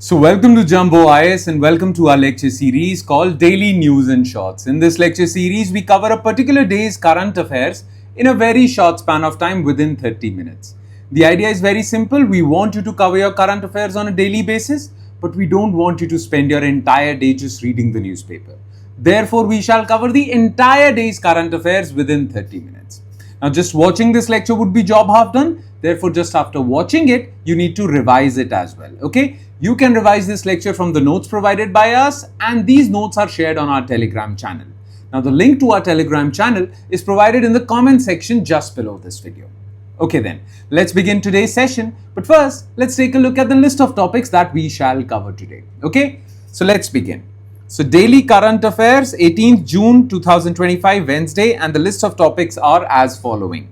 So welcome to Jumbo IS and welcome to our lecture series called Daily News in Shorts. In this lecture series, we cover a particular day's current affairs in a very short span of time within 30 minutes. The idea is very simple. We want you to cover your current affairs on a daily basis, but we don't want you to spend your entire day just reading the newspaper. Therefore, we shall cover the entire day's current affairs within 30 minutes. Now, just watching this lecture would be job half done. Therefore, just after watching it, you need to revise it as well. Okay? You can revise this lecture from the notes provided by us, and these notes are shared on our Telegram channel. Now, the link to our Telegram channel is provided in the comment section just below this video. Okay then, let's begin today's session. But first, let's take a look at the list of topics that we shall cover today. Okay? So let's begin. So daily current affairs, 18th June 2025, Wednesday, and the list of topics are as following.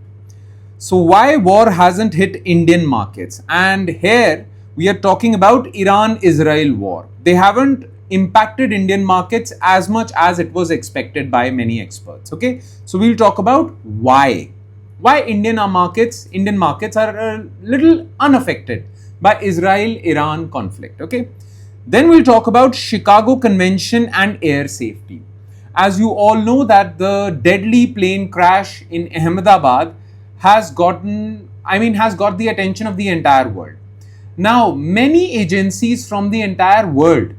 So why war hasn't hit Indian markets? And here we are talking about Iran-Israel war. They haven't impacted Indian markets as much as it was expected by many experts. Okay, so we'll talk about why Indian markets are a little unaffected by Israel-Iran conflict. Okay. Then we'll talk about Chicago Convention and air safety. As you all know that the deadly plane crash in Ahmedabad has got the attention of the entire world. Now, many agencies from the entire world,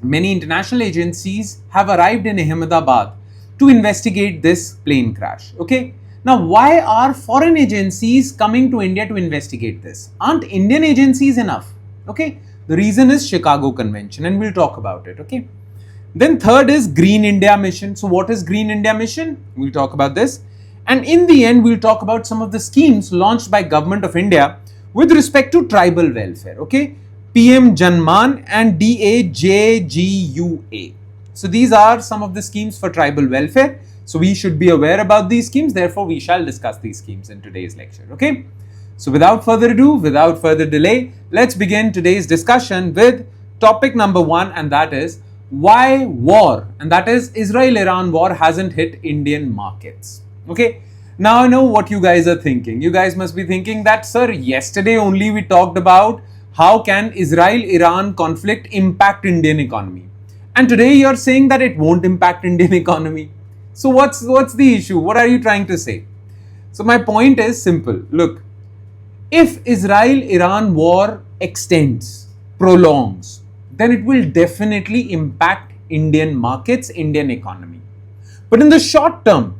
many international agencies have arrived in Ahmedabad to investigate this plane crash. Okay. Now, why are foreign agencies coming to India to investigate this? Aren't Indian agencies enough? Okay. The reason is Chicago Convention, and we'll talk about it, okay? Then third is Green India Mission. So what is Green India Mission? We'll talk about this. And in the end, we'll talk about some of the schemes launched by Government of India with respect to tribal welfare, okay? PM-JANMAN and DA-JGUA. So these are some of the schemes for tribal welfare. So we should be aware about these schemes. Therefore, we shall discuss these schemes in today's lecture, okay? So without further ado, without further delay, let's begin today's discussion with topic number 1, and that is why war, and that is Israel-Iran war, hasn't hit Indian markets. Okay, now I know what you guys are thinking. You guys must be thinking that, sir, yesterday only we talked about how can Israel-Iran conflict impact Indian economy, and today you're saying that it won't impact Indian economy. So what's the issue? What are you trying to say? So my point is simple. Look, if Israel-Iran war extends, prolongs, then it will definitely impact Indian markets, Indian economy. But in the short term,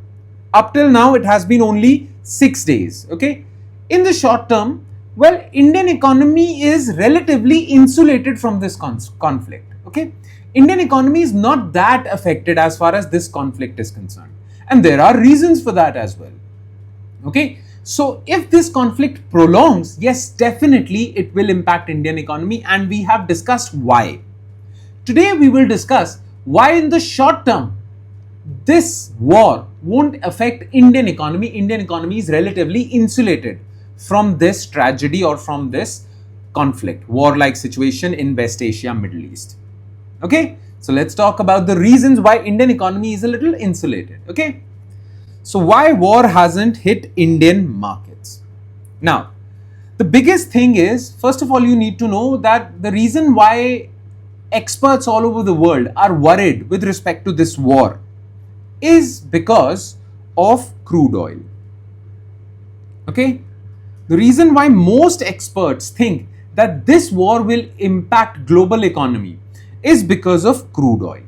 up till now, it has been only 6 days. Okay. In the short term, well, Indian economy is relatively insulated from this conflict. Okay. Indian economy is not that affected as far as this conflict is concerned. And there are reasons for that as well. Okay. So if this conflict prolongs, yes, definitely it will impact Indian economy, and we have discussed why. Today we will discuss why in the short term this war won't affect Indian economy. Indian economy is relatively insulated from this tragedy or from this conflict, war-like situation in West Asia, Middle East. Okay, so let's talk about the reasons why Indian economy is a little insulated. Okay. So why war hasn't hit Indian markets? Now, the biggest thing is, first of all, you need to know that the reason why experts all over the world are worried with respect to this war is because of crude oil. Okay? The reason why most experts think that this war will impact global economy is because of crude oil.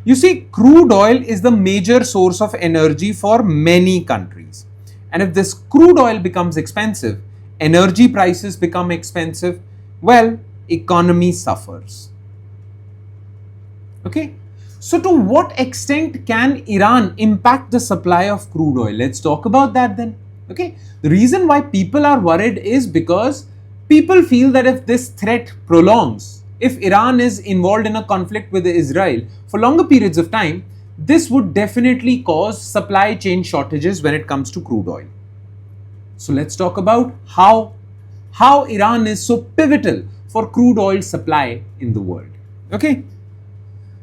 You see, crude oil is the major source of energy for many countries. And if this crude oil becomes expensive, energy prices become expensive, well, economy suffers. Okay? So to what extent can Iran impact the supply of crude oil? Let's talk about that then. Okay? The reason why people are worried is because people feel that if this threat prolongs, if Iran is involved in a conflict with Israel for longer periods of time, this would definitely cause supply chain shortages when it comes to crude oil. So let's talk about how Iran is so pivotal for crude oil supply in the world. Okay.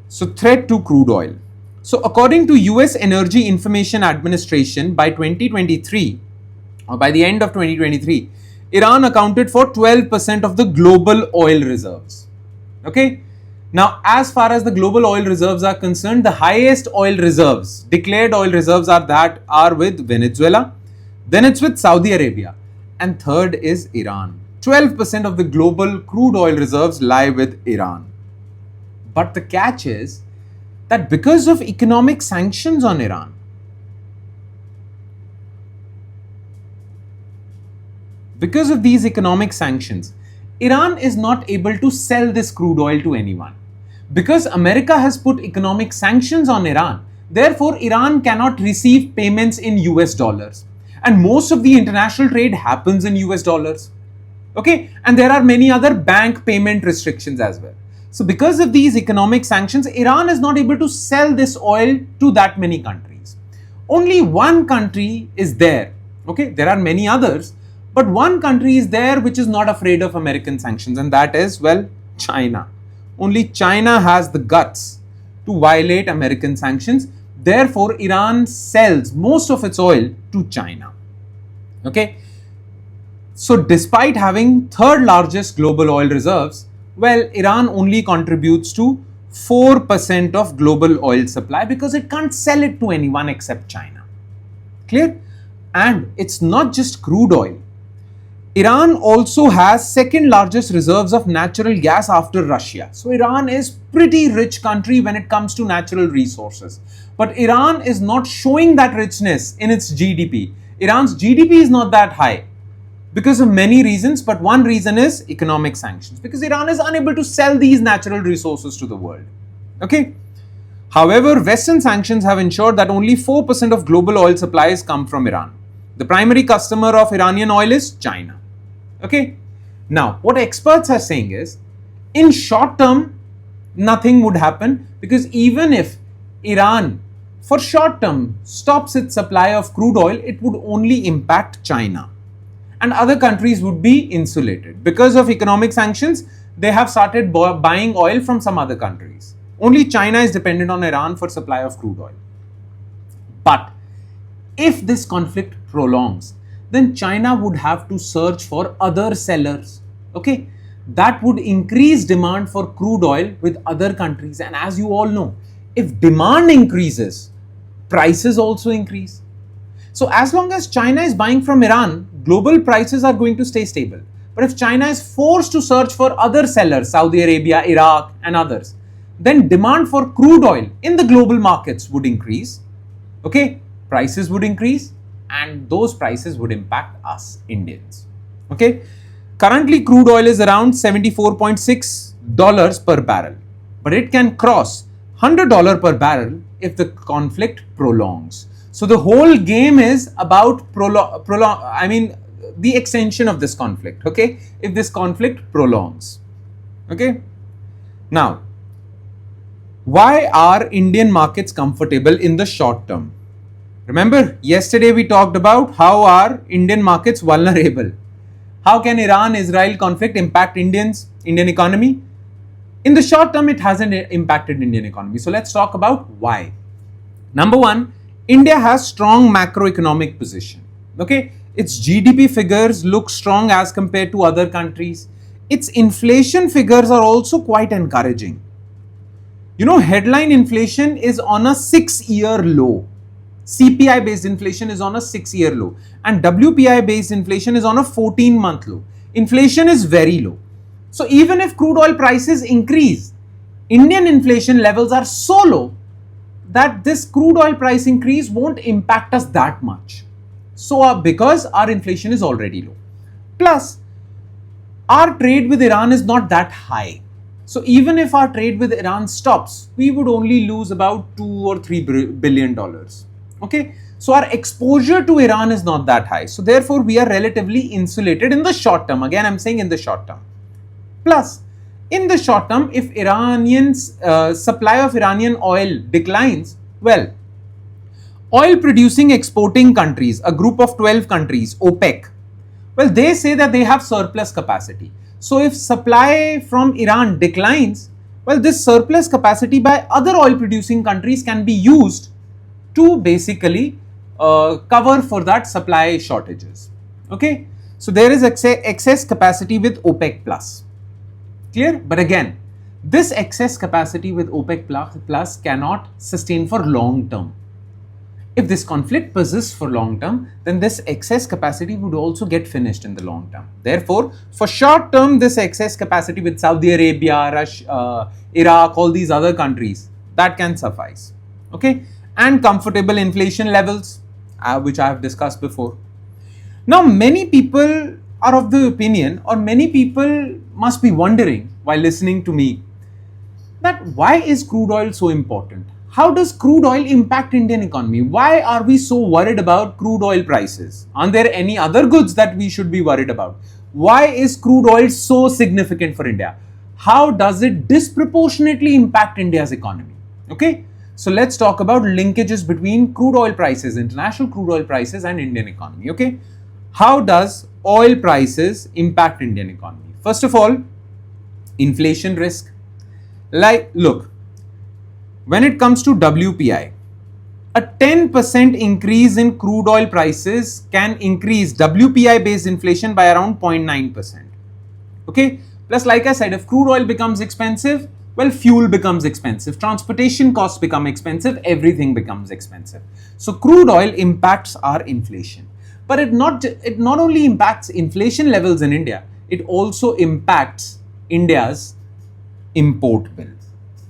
So threat to crude oil. So according to US Energy Information Administration, by 2023 or by the end of 2023, Iran accounted for 12% of the global oil reserves. Okay. Now, as far as the global oil reserves are concerned, the highest oil reserves, declared oil reserves are with Venezuela, then it's with Saudi Arabia, and third is Iran. 12% of the global crude oil reserves lie with Iran. But the catch is that because of economic sanctions on Iran, because of these economic sanctions, Iran is not able to sell this crude oil to anyone. Because America has put economic sanctions on Iran, therefore Iran cannot receive payments in US dollars. And most of the international trade happens in US dollars. Okay, and there are many other bank payment restrictions as well. So because of these economic sanctions, Iran is not able to sell this oil to that many countries. Only one country is there. Okay, there are many others, but one country is there which is not afraid of American sanctions, and that is, well, China. Only China has the guts to violate American sanctions. Therefore, Iran sells most of its oil to China. Okay. So despite having third largest global oil reserves, well, Iran only contributes to 4% of global oil supply because it can't sell it to anyone except China. Clear? And it's not just crude oil. Iran also has second largest reserves of natural gas after Russia. So Iran is pretty rich country when it comes to natural resources. But Iran is not showing that richness in its GDP. Iran's GDP is not that high because of many reasons, but one reason is economic sanctions, because Iran is unable to sell these natural resources to the world. Okay. However, Western sanctions have ensured that only 4% of global oil supplies come from Iran. The primary customer of Iranian oil is China. Okay. Now, what experts are saying is, in short term, nothing would happen, because even if Iran, for short term, stops its supply of crude oil, it would only impact China. And other countries would be insulated. Because of economic sanctions, they have started buying oil from some other countries. Only China is dependent on Iran for supply of crude oil. But if this conflict prolongs, then China would have to search for other sellers. Okay, that would increase demand for crude oil with other countries. And as you all know, if demand increases, prices also increase. So as long as China is buying from Iran, global prices are going to stay stable. But if China is forced to search for other sellers, Saudi Arabia, Iraq, and others, then demand for crude oil in the global markets would increase. Okay, prices would increase, and those prices would impact us Indians. Okay, currently crude oil is around $74.6 per barrel, but it can cross $100 per barrel if the conflict prolongs. So the whole game is about the extension of this conflict. Okay, if this conflict prolongs. Okay, now, why are Indian markets comfortable in the short term? Remember, yesterday we talked about how are Indian markets vulnerable. How can Iran-Israel conflict impact Indian economy? In the short term, it hasn't impacted Indian economy. So let's talk about why. Number one, India has strong macroeconomic position. Okay, its GDP figures look strong as compared to other countries. Its inflation figures are also quite encouraging. You know, headline inflation is on a 6-year low. CPI based inflation is on a 6-year low, and WPI based inflation is on a 14-month low. Inflation is very low. So even if crude oil prices increase, Indian inflation levels are so low that this crude oil price increase won't impact us that much. So because our inflation is already low. Plus, our trade with Iran is not that high. So even if our trade with Iran stops, we would only lose about $2 or $3 billion. Okay, so our exposure to Iran is not that high. So therefore, we are relatively insulated in the short term. Again, I'm saying in the short term. Plus, in the short term, if Iranians supply of Iranian oil declines, well, oil producing exporting countries, a group of 12 countries, OPEC, well, they say that they have surplus capacity. So if supply from Iran declines, well, this surplus capacity by other oil producing countries can be used to basically cover for that supply shortages. Okay, so there is excess capacity with OPEC plus. Clear? But again, This excess capacity with OPEC plus cannot sustain for long term. If this conflict persists for long term, then this excess capacity would also get finished in the long term. Therefore, for short term, this excess capacity with Saudi Arabia, Russia, Iraq, all these other countries, that can suffice. Okay, and comfortable inflation levels, which I have discussed before. Now, many people are of the opinion, or many people must be wondering while listening to me, that why is crude oil so important? How does crude oil impact Indian economy? Why are we so worried about crude oil prices? Are there any other goods that we should be worried about? Why is crude oil so significant for India? How does it disproportionately impact India's economy? Okay, so let's talk about linkages between crude oil prices, international crude oil prices, and Indian economy. Okay, how does oil prices impact Indian economy? First of all, inflation risk. Like, look, when it comes to WPI, a 10% increase in crude oil prices can increase WPI based inflation by around 0.9%. Okay, plus, like I said, if crude oil becomes expensive, well, fuel becomes expensive, transportation costs become expensive, everything becomes expensive. So crude oil impacts our inflation, but it not only impacts inflation levels in India, it also impacts India's import bill.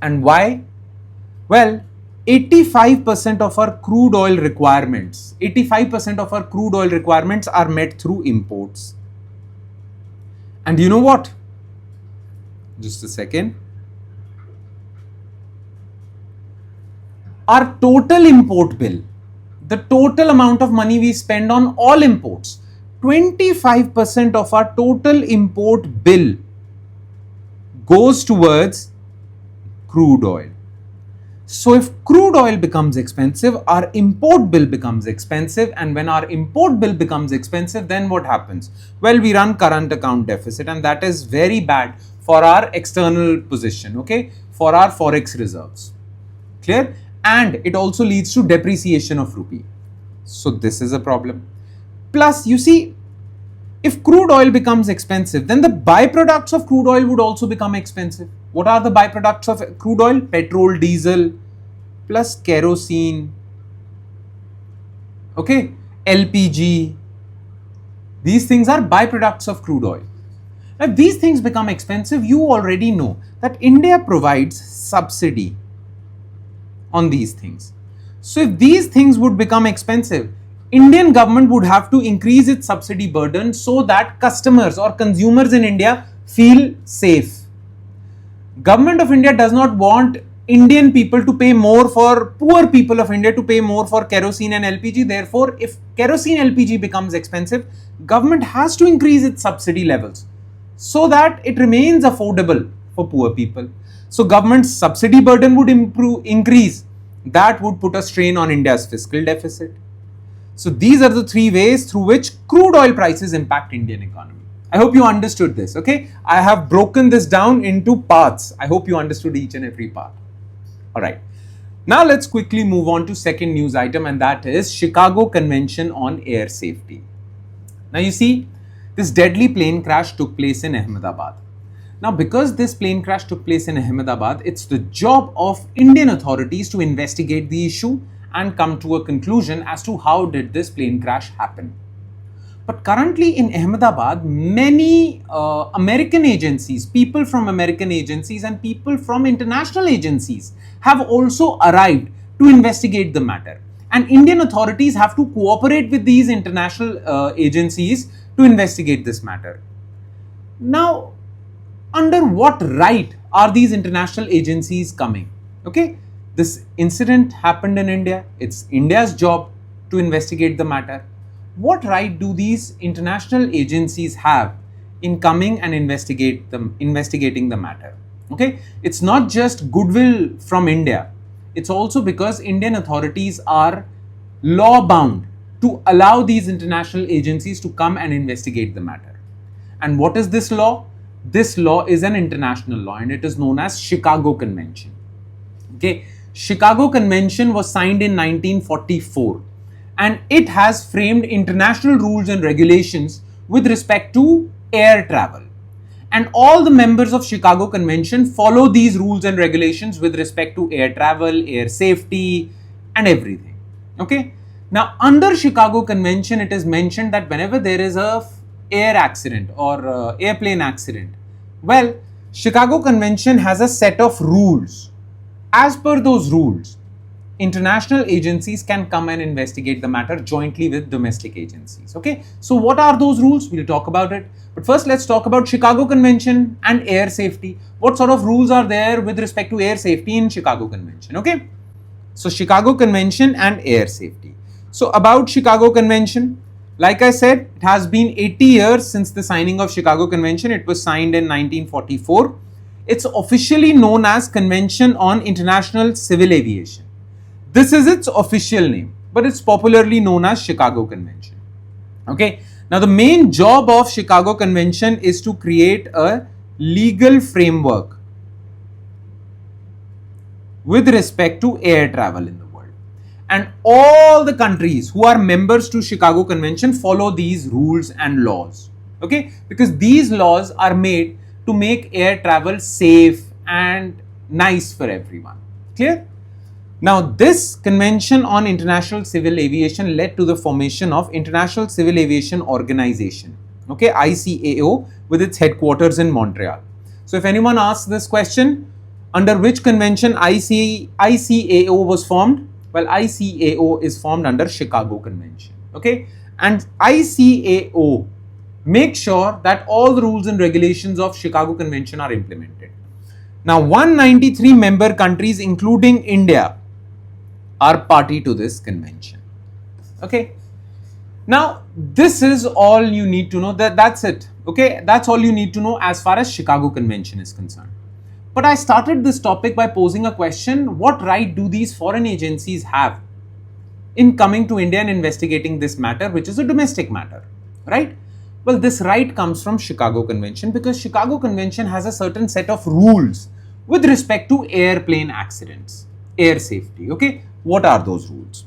And why? Well, 85% of our crude oil requirements, 85% of our crude oil requirements are met through imports. And you know what? Just a second. Our total import bill, the total amount of money we spend on all imports, 25% of our total import bill goes towards crude oil. So if crude oil becomes expensive, our import bill becomes expensive, and when our import bill becomes expensive, then what happens? Well, we run current account deficit, and that is very bad for our external position, okay, for our forex reserves. Clear? And it also leads to depreciation of rupee. So this is a problem. Plus, you see, if crude oil becomes expensive, then the byproducts of crude oil would also become expensive. What are the byproducts of crude oil? Petrol, diesel, plus kerosene, okay, LPG. These things are byproducts of crude oil. Now, if these things become expensive, you already know that India provides subsidy on these things. So if these things would become expensive, Indian government would have to increase its subsidy burden so that customers or consumers in India feel safe. Government of India does not want Indian people to pay more for poor people of India to pay more for kerosene and LPG. Therefore, if kerosene LPG becomes expensive, government has to increase its subsidy levels so that it remains affordable for poor people. So government's subsidy burden would increase. That would put a strain on India's fiscal deficit. So these are the three ways through which crude oil prices impact Indian economy. I hope you understood this, okay? I have broken this down into parts. I hope you understood each and every part. All right. Now let's quickly move on to second news item, and that is Chicago Convention on Air Safety. Now you see, this deadly plane crash took place in Ahmedabad. Now, because this plane crash took place in Ahmedabad, it's the job of Indian authorities to investigate the issue and come to a conclusion as to how did this plane crash happen. But currently in Ahmedabad, many American agencies, people from American agencies and people from international agencies have also arrived to investigate the matter. And Indian authorities have to cooperate with these international agencies to investigate this matter. Now, under what right are these international agencies coming? Okay, this incident happened in India. It's India's job to investigate the matter. What right do these international agencies have in coming and investigating the matter? Okay, it's not just goodwill from India. It's also because Indian authorities are law bound to allow these international agencies to come and investigate the matter. And what is this law? This law is an international law and it is known as Chicago Convention. Okay, Chicago Convention was signed in 1944 and it has framed international rules and regulations with respect to air travel. and all the members of Chicago Convention follow these rules and regulations with respect to air travel, air safety, and everything. Okay. Now, under Chicago Convention, it is mentioned that whenever there is a air accident or airplane accident, well, Chicago Convention has a set of rules. As per those rules, international agencies can come and investigate the matter jointly with domestic agencies. Okay, so what are those rules? We'll talk about it. But first, let's talk about Chicago Convention and air safety. What sort of rules are there with respect to air safety in Chicago Convention? Okay, so Chicago Convention and air safety. So about Chicago Convention, like I said, it has been 80 years since the signing of Chicago Convention. It was signed in 1944. It's officially known as Convention on International Civil Aviation. This is its official name, but it's popularly known as Chicago Convention. Okay. Now, the main job of Chicago Convention is to create a legal framework with respect to air travel in the world. And all the countries who are members to Chicago Convention follow these rules and laws. Okay. Because these laws are made to make air travel safe and nice for everyone. Clear? Now, this Convention on International Civil Aviation led to the formation of International Civil Aviation Organization, okay, ICAO, with its headquarters in Montreal. So, if anyone asks this question, under which convention ICAO was formed? Well, ICAO is formed under Chicago Convention, okay, and ICAO makes sure that all the rules and regulations of Chicago Convention are implemented. Now, 193 member countries, including India, are party to this convention. Okay. Now, this is all you need to know. That's it. Okay. That's all you need to know as far as Chicago Convention is concerned. But I started this topic by posing a question: what right do these foreign agencies have in coming to India and investigating this matter, which is a domestic matter, right? Well, this right comes from Chicago Convention, because Chicago Convention has a certain set of rules with respect to airplane accidents, air safety. Okay. What are those rules?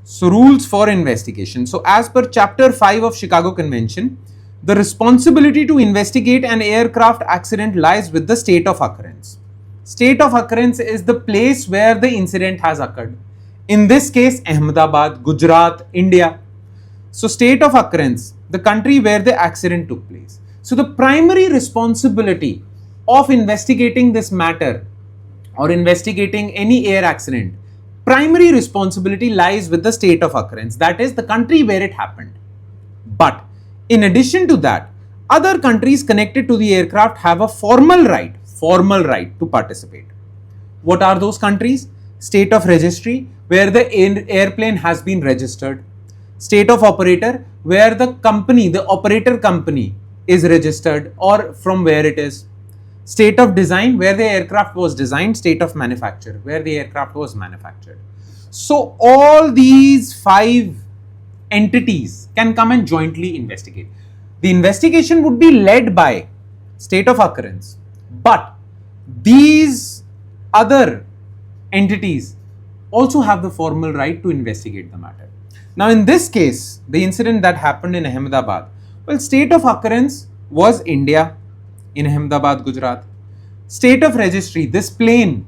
So, rules for investigation. So, as per Chapter 5 of Chicago Convention, the responsibility to investigate an aircraft accident lies with the state of occurrence. State of occurrence is the place where the incident has occurred. In this case, Ahmedabad, Gujarat, India. So, state of occurrence, the country where the accident took place. So, the primary responsibility of investigating this matter or investigating any air accident, primary responsibility lies with the state of occurrence, that is the country where it happened. But in addition to that, other countries connected to the aircraft have a formal right to participate. What are those countries? State of registry, where the airplane has been registered. State of operator, where the company, the operator company is registered or from where it is. State of design, where the aircraft was designed. State of manufacture, where the aircraft was manufactured. So, all these 5 entities can come and jointly investigate. The investigation would be led by state of occurrence, but these other entities also have the formal right to investigate the matter. Now, in this case, the incident that happened in Ahmedabad, well, state of occurrence was India in Ahmedabad, Gujarat. State of registry, this plane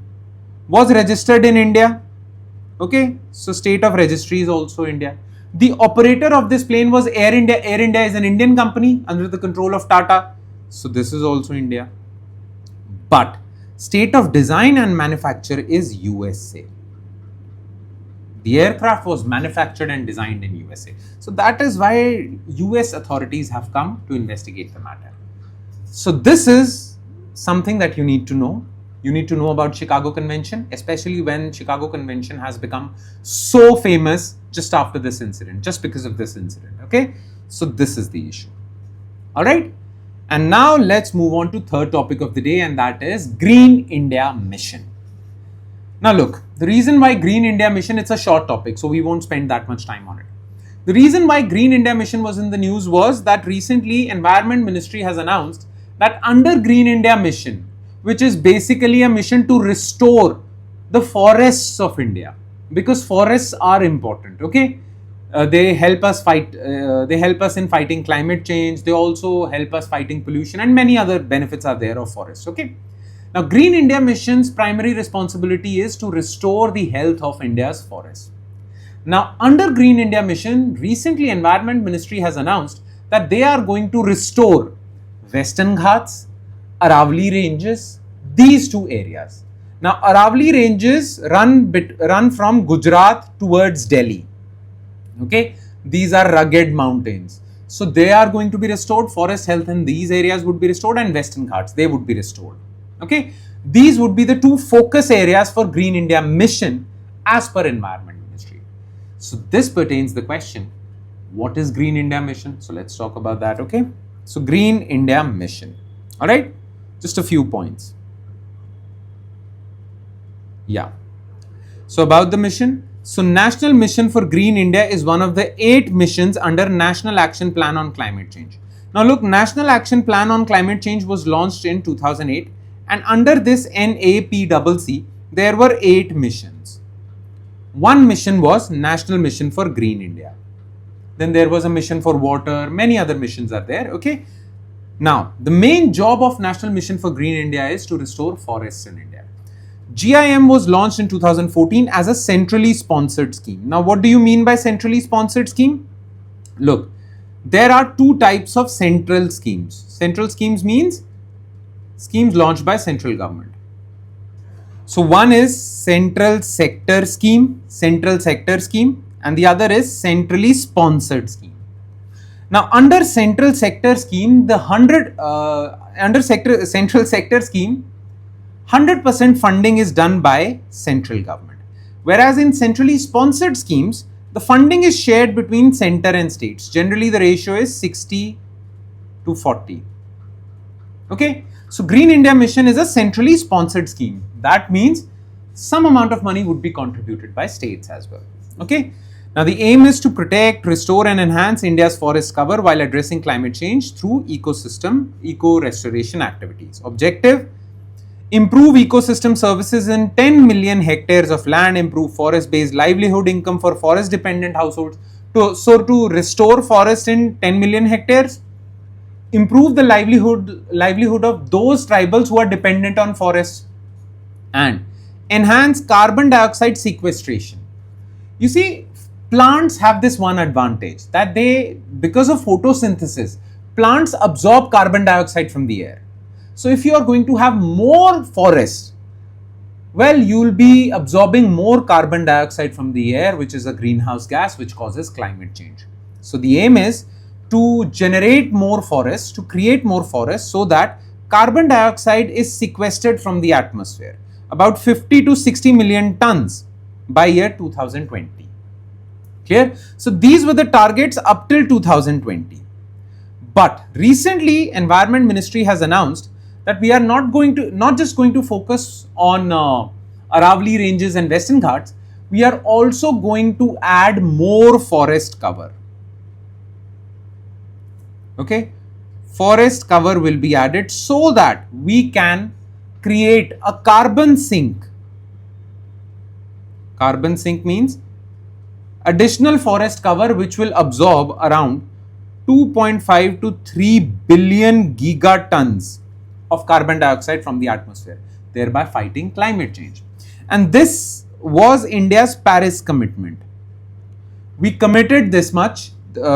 was registered in India. Okay, so state of registry is also India. The operator of this plane was Air India. Air India is an Indian company under the control of Tata. So this is also India. But state of design and manufacture is USA. The aircraft was manufactured and designed in USA. So that is why US authorities have come to investigate the matter. So this is something that you need to know. You need to know about Chicago Convention, especially when Chicago Convention has become so famous just after this incident, just because of this incident. Okay, so this is the issue. All right, and now let's move on to third topic of the day, and that is Green India Mission. Now look, the reason why Green India Mission, it's a short topic, so we won't spend that much time on it. The reason why Green India Mission was in the news was that recently Environment Ministry has announced that under Green India Mission, which is basically a mission to restore the forests of India, because forests are important, okay? They help us fight. They help us in fighting climate change. They also help us fighting pollution, and many other benefits are there of forests. Okay. Now, Green India Mission's primary responsibility is to restore the health of India's forests. Now, under Green India Mission, recently Environment Ministry has announced that they are going to restore Western Ghats, Aravalli Ranges, these two areas. Now, Aravalli Ranges run from Gujarat towards Delhi. Okay, these are rugged mountains. So, they are going to be restored. Forest health in these areas would be restored, and Western Ghats, they would be restored. Okay, these would be the two focus areas for Green India Mission as per Environment Ministry. So, this pertains the question, what is Green India Mission? So, let's talk about that. Okay, so Green India Mission. All right, just a few points. Yeah. So, about the mission. So, National Mission for Green India is one of the 8 missions under National Action Plan on Climate Change. Now, look, National Action Plan on Climate Change was launched in 2008, and under this NAPCC, there were 8 missions. One mission was National Mission for Green India. Then there was a mission for water, many other missions are there. Okay. Now, the main job of National Mission for Green India is to restore forests in India. GIM was launched in 2014 as a centrally sponsored scheme. Now, what do you mean by centrally sponsored scheme? Look, there are 2 types of central schemes. Central schemes means schemes launched by central government. So, one is central sector scheme, and the other is centrally sponsored scheme. Now, under central sector scheme, central sector scheme, 100% funding is done by central government. Whereas in centrally sponsored schemes, the funding is shared between center and states. Generally, the ratio is 60 to 40. Okay. So, Green India Mission is a centrally sponsored scheme. That means some amount of money would be contributed by states as well. Okay. Now, the aim is to protect, restore and enhance India's forest cover while addressing climate change through eco-restoration activities. Objective: improve ecosystem services in 10 million hectares of land, improve forest-based livelihood income for forest-dependent households. To restore forest in 10 million hectares, improve the livelihood of those tribals who are dependent on forests, and enhance carbon dioxide sequestration. You see, plants have this one advantage, that because of photosynthesis, plants absorb carbon dioxide from the air. So, if you are going to have more forests, well, you will be absorbing more carbon dioxide from the air, which is a greenhouse gas which causes climate change. So, the aim is to generate more forests, to create more forests so that carbon dioxide is sequestered from the atmosphere, about 50 to 60 million tons by year 2020. Clear? So, these were the targets up till 2020. But recently, Environment Ministry has announced that we are not just going to focus on Aravalli Ranges and Western Ghats, we are also going to add more forest cover. Okay, forest cover will be added so that we can create a carbon sink. Carbon sink means additional forest cover which will absorb around 2.5 to 3 billion gigatons of carbon dioxide from the atmosphere, thereby fighting climate change. And this was India's Paris commitment. We committed this much.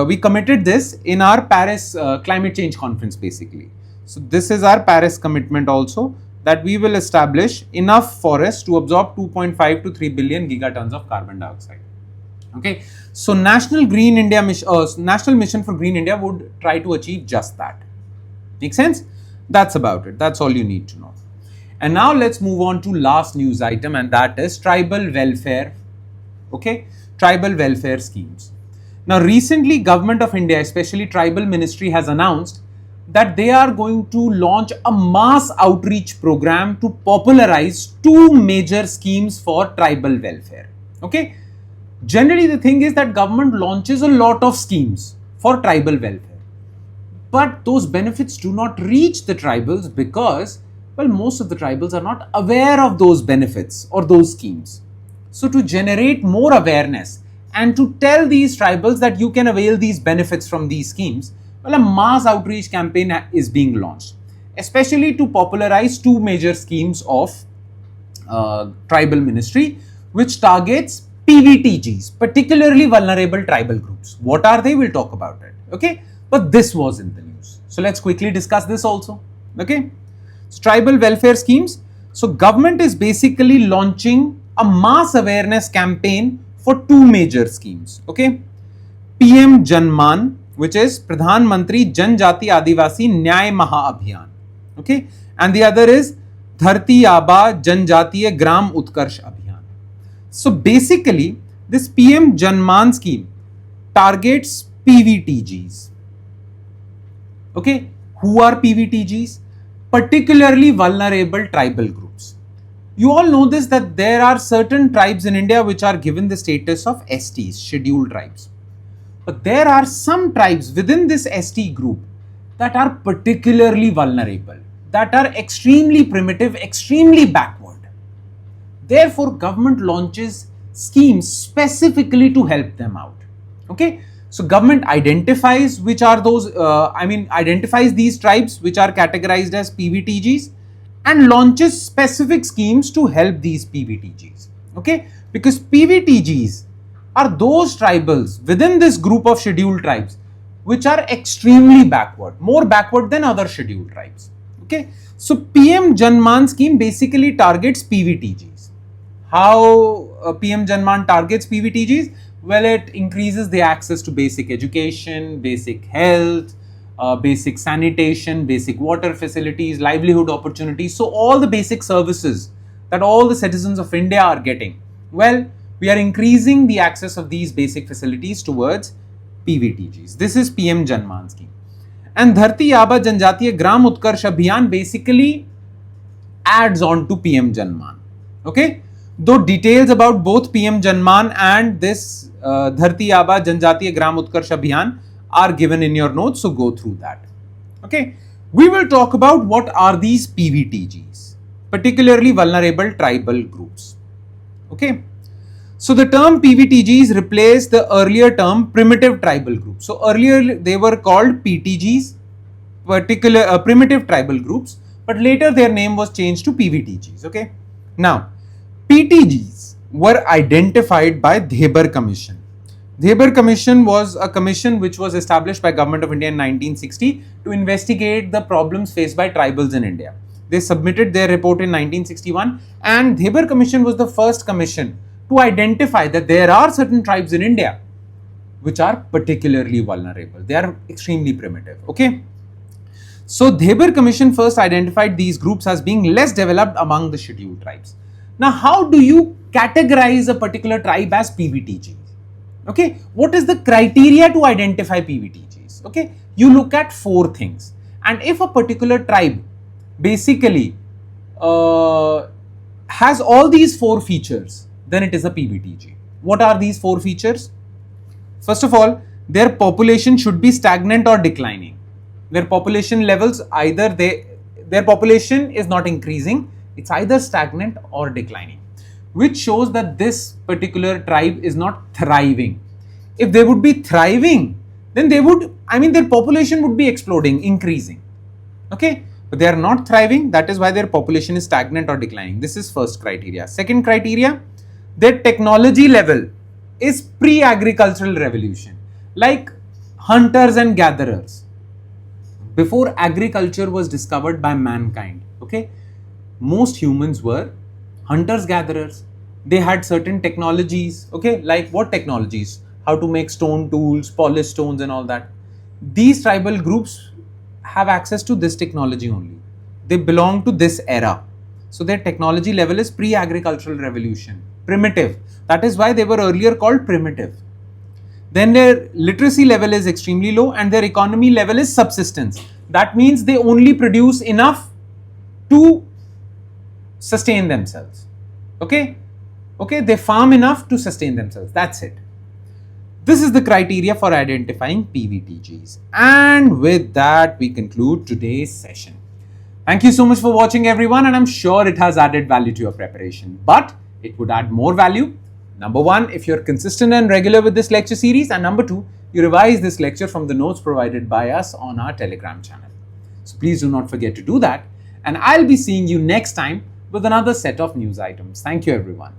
We committed this in our Paris climate change conference basically. So, this is our Paris commitment also, that we will establish enough forests to absorb 2.5 to 3 billion gigatons of carbon dioxide. Okay. So, National Mission for Green India would try to achieve just that. Make sense? That's about it. That's all you need to know. And now let's move on to last news item, and that is tribal welfare. Okay. Tribal welfare schemes. Now, recently Government of India, especially Tribal Ministry, has announced that they are going to launch a mass outreach program to popularize 2 major schemes for tribal welfare. Okay. Generally, the thing is that government launches a lot of schemes for tribal welfare, but those benefits do not reach the tribals because, well, most of the tribals are not aware of those benefits or those schemes. So, to generate more awareness and to tell these tribals that you can avail these benefits from these schemes, well, a mass outreach campaign is being launched, especially to popularize two major schemes of tribal ministry, which targets PVTGs, particularly vulnerable tribal groups. What are they? We'll talk about it. Okay, but this was in the news. So let's quickly discuss this also. Okay, so tribal welfare schemes. So government is basically launching a mass awareness campaign for two major schemes. Okay, PM-JANMAN, which is Pradhan Mantri Janjati Adivasi Nyay Maha Abhiyan. Okay, and the other is Dharti Aba Janjatiya Gram Utkarsh Abhiyan. So basically, this PM-JANMAN scheme targets PVTGs. Okay, who are PVTGs? Particularly vulnerable tribal groups. You all know this, that there are certain tribes in India which are given the status of STs, scheduled tribes. But there are some tribes within this ST group that are particularly vulnerable, that are extremely primitive, extremely backward. Therefore, government launches schemes specifically to help them out. Okay, so government identifies which are those, identifies these tribes which are categorized as PVTGs and launches specific schemes to help these PVTGs. Okay, because PVTGs are those tribals within this group of scheduled tribes which are extremely backward, more backward than other scheduled tribes. Okay, so PM-JANMAN scheme basically targets PVTGs. How PM-JANMAN targets PVTGs? Well, it increases the access to basic education, basic health, basic sanitation, basic water facilities, livelihood opportunities. So all the basic services that all the citizens of India are getting. Well, we are increasing the access of these basic facilities towards PVTGs. This is PM-JANMAN scheme. And Dharti Aba Janjatiya Gram Utkarsh Abhiyan basically adds on to PM-JANMAN. Okay, though details about both PM-JANMAN and this Dharti Aba Janjatiya Gram Utkarsh Abhiyan are given in your notes, so go through that. Okay, we will talk about what are these PVTGs, particularly vulnerable tribal groups. Okay, so the term PVTGs replaced the earlier term primitive tribal groups. So earlier they were called PTGs, primitive tribal groups, but later their name was changed to PVTGs. Okay, now PTGs were identified by Dhebar Commission. Dhebar Commission was a commission which was established by Government of India in 1960 to investigate the problems faced by tribals in India. They submitted their report in 1961, and Dhebar Commission was the first commission to identify that there are certain tribes in India which are particularly vulnerable. They are extremely primitive. Okay, so Dhebar Commission first identified these groups as being less developed among the scheduled tribes. Now, how do you categorize a particular tribe as PVTG? Okay, what is the criteria to identify PVTGs? Okay, you look at four things, and if a particular tribe basically has all these four features, then it is a PVTG. What are these four features? First of all, their population should be stagnant or declining. Their population levels, either their population is not increasing, it's either stagnant or declining, which shows that this particular tribe is not thriving. If they would be thriving, then they would, their population would be exploding, increasing. Okay, but they are not thriving. That is why their population is stagnant or declining. This is first criteria. Second criteria, their technology level is pre-agricultural revolution, like hunters and gatherers. Before agriculture was discovered by mankind, okay, most humans were hunters gatherers. They had certain technologies, okay, like what technologies? How to make stone tools, polish stones and all that. These tribal groups have access to this technology only. They belong to this era. So their technology level is pre-agricultural revolution, primitive. That is why they were earlier called primitive. Then their literacy level is extremely low and their economy level is subsistence. That means they only produce enough to sustain themselves. Okay, they farm enough to sustain themselves. That's it. This is the criteria for identifying PVTGs. And with that, we conclude today's session. Thank you so much for watching, everyone, and I'm sure it has added value to your preparation. But it would add more value Number one, if you're consistent and regular with this lecture series, and number two, you revise this lecture from the notes provided by us on our Telegram channel. So please do not forget to do that, and I'll be seeing you next time with another set of news items. Thank you, everyone.